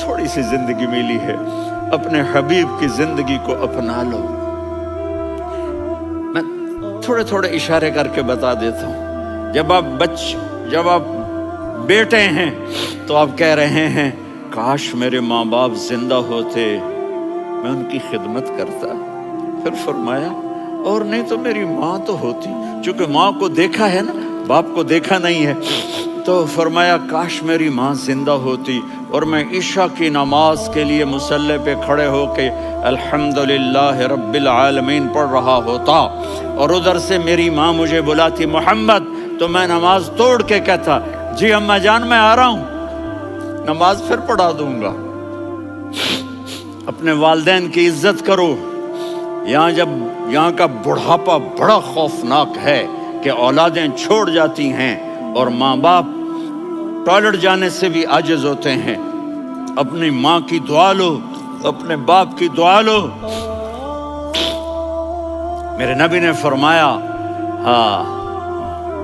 تھوڑی سی زندگی ملی ہے، اپنے حبیب کی زندگی کو اپنا لو۔ میں تھوڑے تھوڑے اشارے کر کے بتا دیتا ہوں۔ جب آپ بیٹے ہیں تو آپ کہہ رہے ہیں کاش میرے ماں باپ زندہ ہوتے، میں ان کی خدمت کرتا۔ پھر فرمایا اور نہیں تو میری ماں تو ہوتی، چونکہ ماں کو دیکھا ہے نا، باپ کو دیکھا نہیں ہے، تو فرمایا کاش میری ماں زندہ ہوتی اور میں عشاء کی نماز کے لیے مصلی پہ کھڑے ہو کے الحمدللہ رب العالمین پڑھ رہا ہوتا، اور ادھر سے میری ماں مجھے بلاتی محمد، تو میں نماز توڑ کے کہتا جی اماں جان میں آ رہا ہوں، نماز پھر پڑھا دوں گا۔ اپنے والدین کی عزت کرو۔ یہاں کا بڑھاپا بڑا خوفناک ہے کہ اولادیں چھوڑ جاتی ہیں اور ماں باپ ٹوائلٹ جانے سے بھی عاجز ہوتے ہیں۔ اپنی ماں کی دعا لو، اپنے باپ کی دعا لو۔ میرے نبی نے فرمایا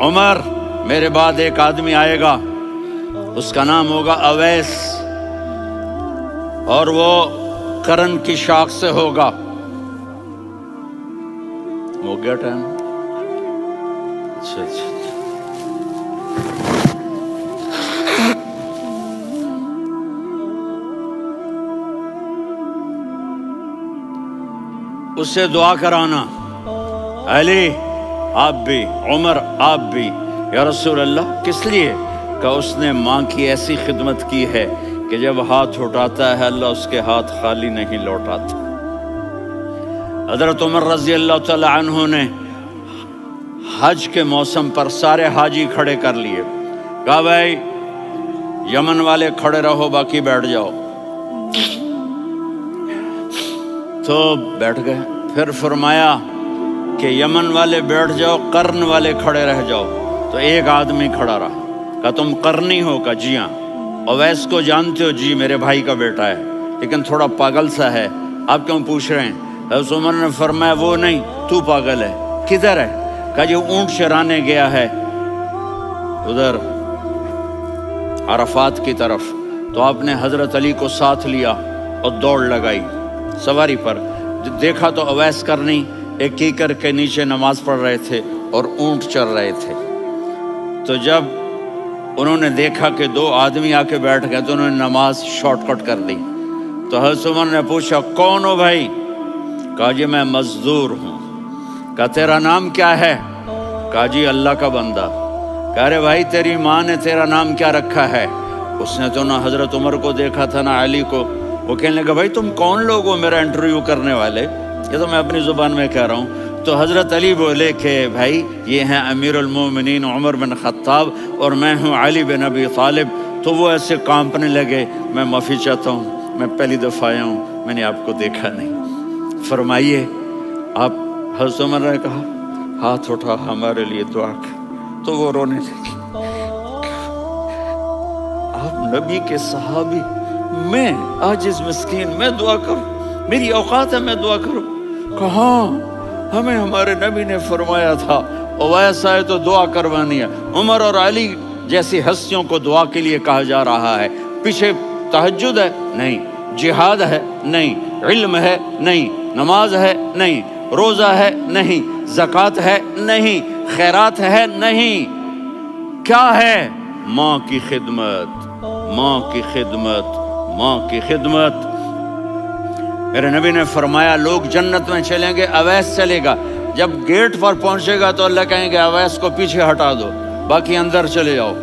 عمر میرے بعد ایک آدمی آئے گا، اس کا نام ہوگا اویس، اور وہ قرن کی شاخ سے ہوگا۔ ہو گیا ٹائم؟ اچھا اس سے دعا کرانا، علی آپ بھی، عمر آپ بھی، یا رسول اللہ کس لیے؟ کہ اس نے ماں کی ایسی خدمت کی ہے کہ جب ہاتھ اٹھاتا ہے اللہ اس کے ہاتھ خالی نہیں لوٹاتا۔ حضرت عمر رضی اللہ تعالی عنہ نے حج کے موسم پر سارے حاجی کھڑے کر لیے، کہا بھائی یمن والے کھڑے رہو باقی بیٹھ جاؤ، تو بیٹھ گئے۔ پھر فرمایا کہ یمن والے بیٹھ جاؤ، قرن والے کھڑے رہ جاؤ، تو ایک آدمی کھڑا رہا۔ کہا تم قرنی ہو؟ کہا جی ہاں۔ اویس کو جانتے ہو؟ جی میرے بھائی کا بیٹا ہے لیکن تھوڑا پاگل سا ہے، آپ کیوں پوچھ رہے ہیں؟ حضرت عمر نے فرمایا وہ نہیں، تو پاگل ہے۔ کدھر ہے؟ کہا جی اونٹ چرانے گیا ہے ادھر عرفات کی طرف۔ تو آپ نے حضرت علی کو ساتھ لیا اور دوڑ لگائی سواری پر۔ دیکھا تو اویس کرنی ایک کیکر کے نیچے نماز پڑھ رہے تھے اور اونٹ چر رہے تھے۔ تو جب انہوں نے دیکھا کہ دو آدمی آ کے بیٹھ گئے تو انہوں نے نماز شارٹ کٹ کر دی۔ تو حضرت عمر نے پوچھا کون ہو بھائی؟ کہا جی میں مزدور ہوں۔ کہا تیرا نام کیا ہے؟ کہا جی اللہ کا بندہ۔ کہا رے بھائی تیری ماں نے تیرا نام کیا رکھا ہے؟ اس نے تو نہ حضرت عمر کو دیکھا تھا نہ علی کو۔ وہ کہنے لگا بھائی تم کون لوگ ہو میرا انٹرویو کرنے والے؟ یہ تو میں اپنی زبان میں کہہ رہا ہوں۔ تو حضرت علی بولے کہ بھائی یہ ہیں امیر المومنین عمر بن خطاب اور میں ہوں علی بن ابی طالب۔ تو وہ ایسے کانپنے لگے، میں معافی چاہتا ہوں، میں پہلی دفعہ آیا ہوں، میں نے آپ کو دیکھا نہیں، فرمائیے آپ۔ حضرت عمر نے کہا ہاتھ اٹھا ہمارے لیے دعا کر، تو وہ رونے لگے۔ آپ نبی کے صحابی، میں عاجز مسکین میں دعا کروں؟ میری اوقات ہے میں دعا کروں؟ کہاں، ہمیں ہمارے نبی نے فرمایا تھا اویس آئے تو دعا کروانی ہے۔ عمر اور علی جیسی ہستیوں کو دعا کے لیے کہا جا رہا ہے۔ پیچھے تہجد ہے؟ نہیں۔ جہاد ہے؟ نہیں۔ علم ہے؟ نہیں۔ نماز ہے؟ نہیں۔ روزہ ہے؟ نہیں۔ زکوٰۃ ہے؟ نہیں۔ خیرات ہے؟ نہیں۔ کیا ہے؟ ماں کی خدمت، ماں کی خدمت، ماں کی خدمت۔ میرے نبی نے فرمایا لوگ جنت میں چلیں گے، اویس چلے گا، جب گیٹ پر پہنچے گا تو اللہ کہیں گے اویس کو پیچھے ہٹا دو، باقی اندر چلے جاؤ۔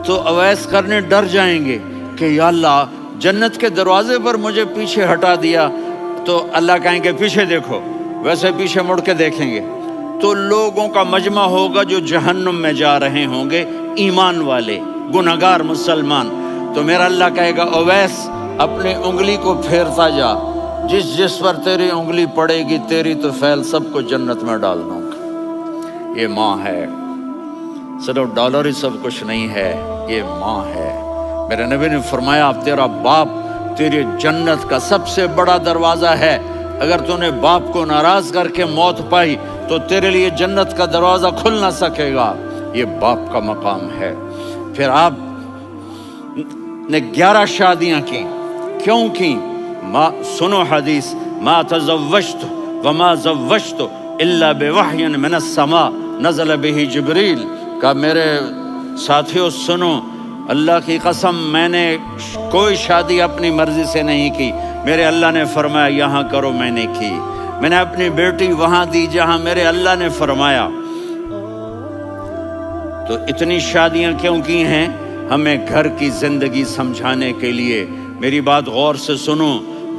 تو اویس کرنے ڈر جائیں گے کہ یا اللہ جنت کے دروازے پر مجھے پیچھے ہٹا دیا، تو اللہ کہیں گے پیچھے دیکھو، ویسے پیچھے مڑ کے دیکھیں گے تو لوگوں کا مجمع ہوگا جو جہنم میں جا رہے ہوں گے، ایمان والے، گنہگار مسلمان۔ تو میرا اللہ کہے گا اویس اپنی انگلی کو پھیرتا جا، جس پر تیری انگلی پڑے گی تیری تو فعل سب کو جنت میں ڈال دوں گا۔ یہ ماں ہے، صرف ڈالر ہی سب کچھ نہیں ہے، یہ ماں ہے۔ میرے نبی نے فرمایا اب تیرا باپ تیری جنت کا سب سے بڑا دروازہ ہے، اگر تو نے باپ کو ناراض کر کے موت پائی تو تیرے لیے جنت کا دروازہ کھل نہ سکے گا، یہ باپ کا مقام ہے۔ پھر آپ نے 11 شادیاں کی، کیوں کی؟ سنو حدیث، ما تزوجت وما زوجت الا بوحی من السماء نزل به جبریل، کہ میرے ساتھیوں سنو، اللہ کی قسم میں نے کوئی شادی اپنی مرضی سے نہیں کی، میرے اللہ نے فرمایا یہاں کرو، میں نے کی۔ میں نے اپنی بیٹی وہاں دی جہاں میرے اللہ نے فرمایا۔ تو اتنی شادیاں کیوں کی ہیں؟ ہمیں گھر کی زندگی سمجھانے کے لیے۔ میری بات غور سے سنو،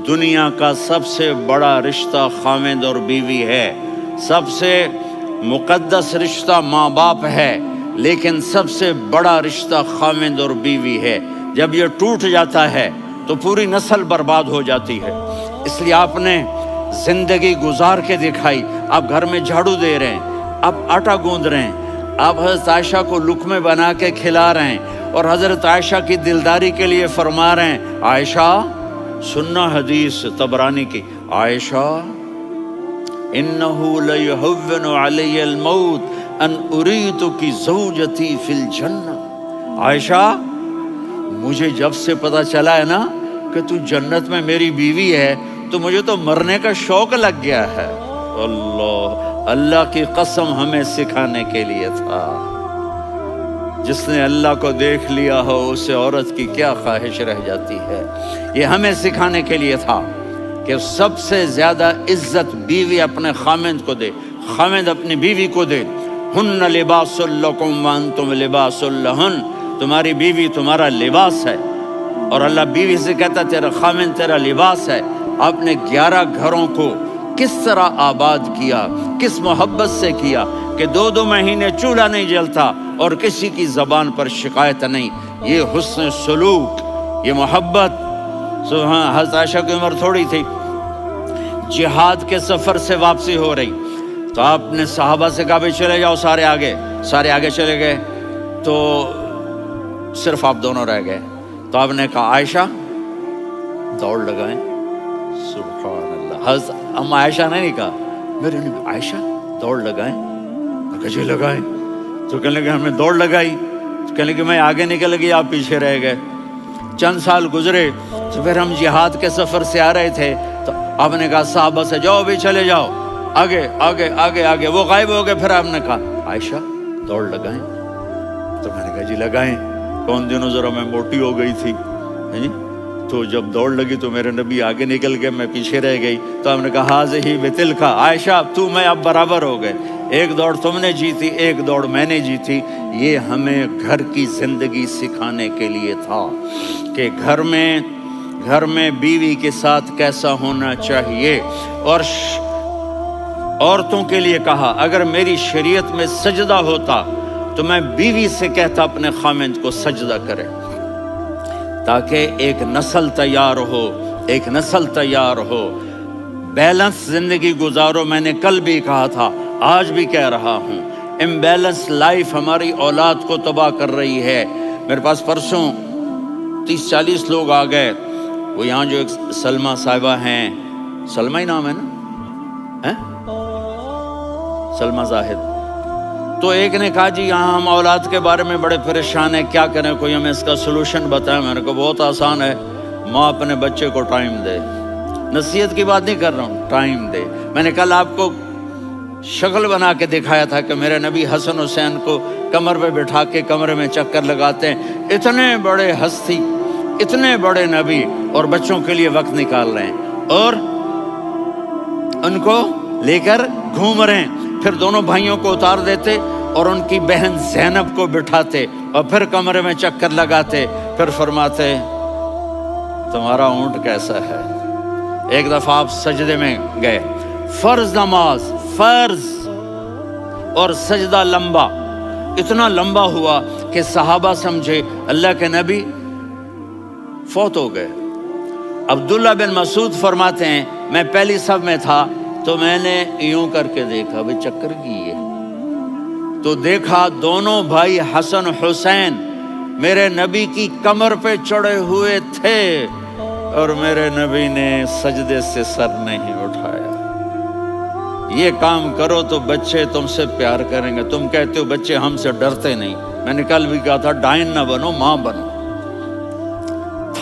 دنیا کا سب سے بڑا رشتہ خاوند اور بیوی ہے، سب سے مقدس رشتہ ماں باپ ہے، لیکن سب سے بڑا رشتہ خاوند اور بیوی ہے۔ جب یہ ٹوٹ جاتا ہے تو پوری نسل برباد ہو جاتی ہے۔ اس لیے آپ نے زندگی گزار کے دکھائی۔ آپ گھر میں جھاڑو دے رہے ہیں، آپ آٹا گوندھ رہے ہیں، آپ حضرت عائشہ کو لقمے بنا کے کھلا رہے ہیں، اور حضرت عائشہ کی دلداری کے لیے فرما رہے ہیں، عائشہ سننا حدیث طبرانی کی، عائشہ انہو لیہون علی الموت ان اریدک زوجتی فی الجنہ۔ عائشہ مجھے جب سے پتا چلا ہے نا کہ تو جنت میں میری بیوی ہے تو مجھے تو مرنے کا شوق لگ گیا ہے۔ اللہ کی قسم ہمیں سکھانے کے لیے تھا۔ جس نے اللہ کو دیکھ لیا ہو اسے عورت کی کیا خواہش رہ جاتی ہے۔ یہ ہمیں سکھانے کے لیے تھا کہ سب سے زیادہ عزت بیوی اپنے خاوند کو دے، خاوند اپنی بیوی کو دے۔ ہن لباس لکم وانتم لباس لہن، تمہاری بیوی تمہارا لباس ہے، اور اللہ بیوی سے کہتا تیرا خاوند تیرا لباس ہے۔ آپ نے 11 گھروں کو کس طرح آباد کیا، کس محبت سے کیا کہ 2 مہینے چولہا نہیں جلتا اور کسی کی زبان پر شکایت نہیں۔ یہ حسن سلوک، یہ محبت۔ حضرت عائشہ کی عمر تھوڑی تھی، جہاد کے سفر سے واپسی ہو رہی، تو آپ نے صحابہ سے کہا بھی چلے جاؤ سارے آگے چلے گئے، تو صرف آپ دونوں رہ گئے۔ تو آپ نے کہا عائشہ دوڑ لگائیں۔ سبحان اللہ، حضرت اما عائشہ نے نہیں کہا، میرے نے عائشہ دوڑ لگائیں، کجے لگائیں؟ تو کہنے لگے ہم نے دوڑ لگائی، تو کہنے لگے میں آگے نکل گئی، آپ پیچھے رہ گئے۔ چند سال گزرے تو پھر ہم جہاد کے سفر سے آ رہے تھے، تو آپ نے کہا صحابہ سے جاؤ بھی چلے جاؤ آگے آگے آگے آگے، وہ غائب ہو گئے۔ پھر آپ نے کہا عائشہ دوڑ لگائیں، تو میں نے کہا جی لگائیں۔ کون دنوں ذرا میں موٹی ہو گئی تھی، تو جب دوڑ لگی تو میرے نبی آگے نکل گئے، میں پیچھے رہ گئی۔ تو ہم نے کہا ہاذہ بتلک، عائشہ تو میں اب برابر ہو گئے، ایک دوڑ تم نے جیتی، ایک دوڑ میں نے جیتی۔ یہ ہمیں گھر کی زندگی سکھانے کے لیے تھا کہ گھر میں بیوی کے ساتھ کیسا ہونا چاہیے۔ اور عورتوں کے لیے کہا اگر میری شریعت میں سجدہ ہوتا تو میں بیوی سے کہتا اپنے خاوند کو سجدہ کرے، تاکہ ایک نسل تیار ہو، بیلنس زندگی گزارو۔ میں نے کل بھی کہا تھا، آج بھی کہہ رہا ہوں، امبیلنس لائف ہماری اولاد کو تباہ کر رہی ہے۔ میرے پاس پرسوں 30-40 لوگ آ گئے، وہ یہاں جو ایک سلمہ صاحبہ ہیں، سلمہ ہی نام ہے نا، سلمہ زاہد، تو ایک نے کہا جی یہاں ہم اولاد کے بارے میں بڑے پریشان ہیں، کیا کریں، کوئی ہمیں اس کا سلوشن بتائیں۔ میں نے کہا بہت آسان ہے، ماں اپنے بچے کو ٹائم دے، نصیحت کی بات نہیں کر رہا ہوں، ٹائم دے۔ میں نے کل آپ کو شکل بنا کے دکھایا تھا کہ میرے نبی حسن حسین کو کمر پہ بٹھا کے کمرے میں چکر لگاتے ہیں، اتنے بڑے ہستی، اتنے بڑے نبی، اور بچوں کے لیے وقت نکال رہے ہیں اور ان کو لے کر گھوم رہے ہیں۔ پھر دونوں بھائیوں کو اتار دیتے اور ان کی بہن زینب کو بٹھاتے اور پھر کمرے میں چکر لگاتے، پھر فرماتے تمہارا اونٹ کیسا ہے۔ ایک دفعہ آپ سجدے میں گئے، فرض نماز، فرض، اور سجدہ لمبا، اتنا لمبا ہوا کہ صحابہ سمجھے اللہ کے نبی فوت ہو گئے۔ عبداللہ بن مسعود فرماتے ہیں میں پہلی صف میں تھا تو میں نے یوں کر کے دیکھا، بھئی چکر کی ہے، تو دیکھا دونوں بھائی حسن حسین میرے نبی کی کمر پہ چڑھے ہوئے تھے اور میرے نبی نے سجدے سے سر نہیں اٹھایا۔ یہ کام کرو تو بچے تم سے پیار کریں گے۔ تم کہتے ہو بچے ہم سے ڈرتے نہیں، میں نے کل بھی کہا تھا ڈائن نہ بنو، ماں بنو۔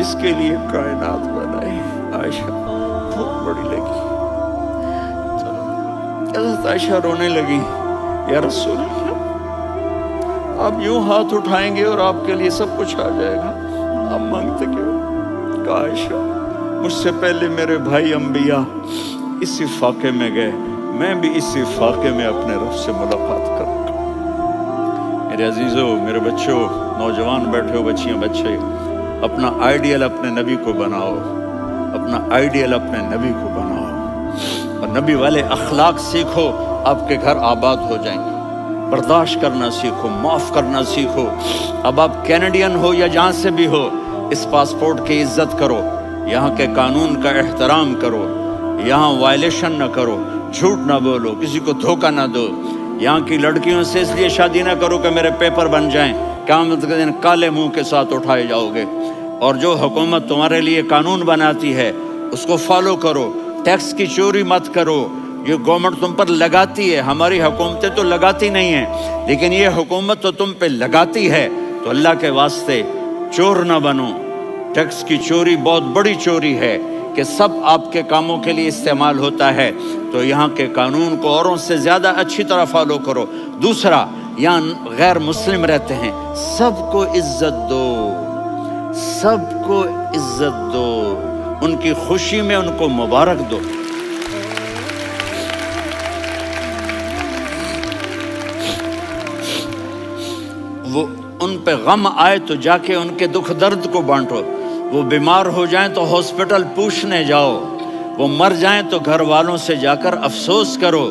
جس کے لیے کائنات بنائی. عائشہ بہت بڑی لگی. حضرت عائشہ رونے لگی. یا رسول اللہ، آپ یوں ہاتھ اٹھائیں گے اور آپ کے لیے سب کچھ آ جائے گا، آپ مانگتے کیوں؟ کہا عائشہ مجھ سے پہلے میرے بھائی انبیاء اسی فاقے میں گئے، میں بھی اسی فاقے میں اپنے رب سے ملاقات کروں گا. میرے عزیزوں، میرے بچوں، نوجوان بیٹھے ہو، بچیاں بچے، اپنا آئیڈیل اپنے نبی کو بناؤ، اپنا آئیڈیل اپنے نبی کو بناؤ اور نبی والے اخلاق سیکھو. آپ کے گھر آباد ہو جائیں گے. برداشت کرنا سیکھو، معاف کرنا سیکھو. اب آپ کینیڈین ہو یا جہاں سے بھی ہو، اس پاسپورٹ کی عزت کرو، یہاں کے قانون کا احترام کرو، یہاں وائلیشن نہ کرو، جھوٹ نہ بولو، کسی کو دھوکہ نہ دو. یہاں کی لڑکیوں سے اس لیے شادی نہ کرو کہ میرے پیپر بن جائیں، قیامت کے دن کالے منہ کے ساتھ اٹھائے جاؤ گے. اور جو حکومت تمہارے لیے قانون بناتی ہے اس کو فالو کرو. ٹیکس کی چوری مت کرو. یہ گورنمنٹ تم پر لگاتی ہے، ہماری حکومتیں تو لگاتی نہیں ہیں، لیکن یہ حکومت تو تم پہ لگاتی ہے. تو اللہ کے واسطے چور نہ بنو. ٹیکس کی چوری بہت بڑی چوری ہے کہ سب آپ کے کاموں کے لیے استعمال ہوتا ہے. تو یہاں کے قانون کو اوروں سے زیادہ اچھی طرح فالو کرو. دوسرا، یہاں غیر مسلم رہتے ہیں، سب کو عزت دو، سب کو عزت دو. ان کی خوشی میں ان کو مبارک دو. وہ ان پہ غم آئے تو جا کے ان کے دکھ درد کو بانٹو. وہ بیمار ہو جائیں تو ہاسپٹل پوچھنے جاؤ. وہ مر جائیں تو گھر والوں سے جا کر افسوس کرو.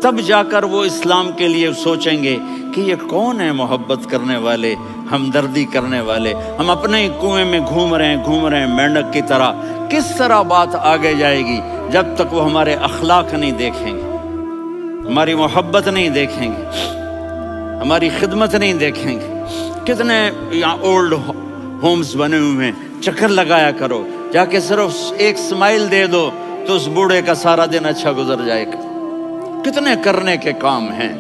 تب جا کر وہ اسلام کے لیے سوچیں گے کہ یہ کون ہے محبت کرنے والے، ہمدردی کرنے والے. ہم اپنے ہی کنویں میں گھوم رہے ہیں مینڈک کی طرح. کس طرح بات آگے جائے گی جب تک وہ ہمارے اخلاق نہیں دیکھیں گے، ہماری محبت نہیں دیکھیں گے، ہماری خدمت نہیں دیکھیں گے. کتنے یہاں اولڈ ہومز بنے ہوئے ہیں، چکر لگایا کرو. جا کے صرف ایک سمائل دے دو تو اس بوڑھے کا سارا دن اچھا گزر جائے گا. کتنے کرنے کے کام ہیں.